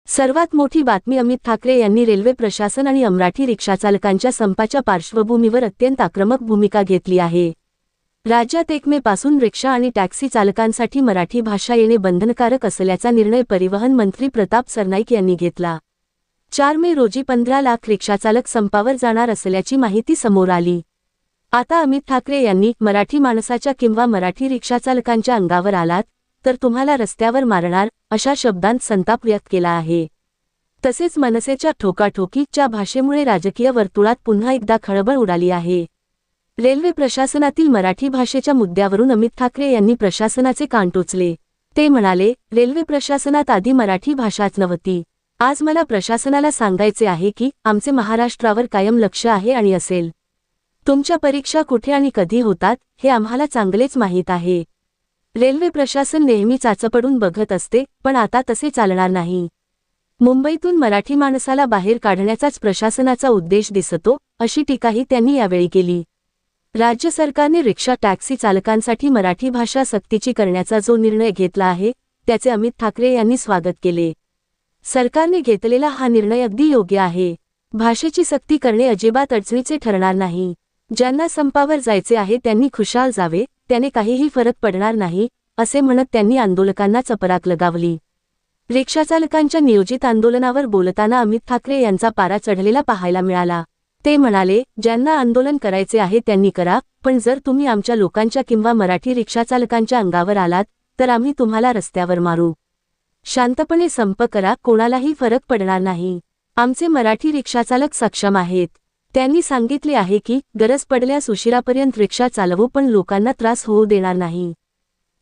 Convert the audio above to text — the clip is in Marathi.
सर्वात मोठी बातमी अमित ठाकरे यांनी रेल्वे प्रशासन आणि मराठी रिक्षाचालकांच्या संपाच्या पार्श्वभूमीवर अत्यंत आक्रमक भूमिका घेतली आहे। राज्यात 1 मे पासून रिक्षा आणि टॅक्सी चालकांसाठी मराठी भाषा येणे बंधनकारक असल्याचा निर्णय परिवहन मंत्री प्रताप सरनाईक यांनी घेतला। 4 मे रोजी 15 लाख रिक्षाचालक संपावर जाणार असल्याची माहिती समोर आली। आता अमित ठाकरे यांनी मराठी माणसाच्या किंवा मराठी रिक्षाचालकांच्या अंगावर आलात तर तुम्हाला रस्त्यावर मारणार अशा शब्दांत संताप व्यक्त केला आहे। तसेच मनसेच्या ठोकाठोकीच्या भाषेमुळे राजकीय वर्तुळात पुन्हा एकदा खळबळ उडाली आहे। रेल्वे प्रशासनातील मराठी भाषेच्या मुद्द्यावरून अमित ठाकरे यांनी प्रशासनाचे कान टोचले। ते म्हणाले, रेल्वे प्रशासनात आधी मराठी भाषाच नव्हती। आज मला प्रशासनाला सांगायचे आहे की आमचे महाराष्ट्रावर कायम लक्ष आहे आणि असेल। तुमच्या परीक्षा कुठे आणि कधी होतात हे आम्हाला चांगलेच माहीत आहे। रेल्वे प्रशासन नेहमी चाचपडून बघत असते, पण आता तसे चालणार नाही। मुंबईतून मराठी माणसाला बाहेर काढण्याचाच प्रशासनाचा उद्देश दिसतो, अशी टीकाही त्यांनी यावेळी केली। राज्य सरकारने रिक्षा टॅक्सी चालकांसाठी मराठी भाषा सक्तीची करण्याचा जो निर्णय घेतला आहे त्याचे अमित ठाकरे यांनी स्वागत केले। सरकारने घेतलेला हा निर्णय अगदी योग्य आहे। भाषेची सक्ती करणे अजिबात अडचणीचे ठरणार नाही। ज्यांना संपावर जायचे आहे त्यांनी खुशाल जावे, त्याने काहीही फरक पडणार नाही, असे म्हणत त्यांनी आंदोलकांना चपराक लगावली। रिक्षाचालकांच्या नियोजित आंदोलनावर बोलताना अमित ठाकरे यांचा पारा चढलेला पाहायला मिळाला। ते म्हणाले, ज्यांना आंदोलन करायचे आहे त्यांनी करा, पण जर तुम्ही आमच्या लोकांच्या किंवा मराठी रिक्षाचालकांच्या अंगावर आलात तर आम्ही तुम्हाला रस्त्यावर मारू। शांतपणे संप करा, कोणालाही फरक पडणार नाही। आमचे मराठी रिक्षाचालक सक्षम आहेत। त्यांनी सांगितले आहे की गरज पडल्यास उशिरापर्यंत रिक्षा चालवू, पण लोकांना त्रास होऊ देणार नाही।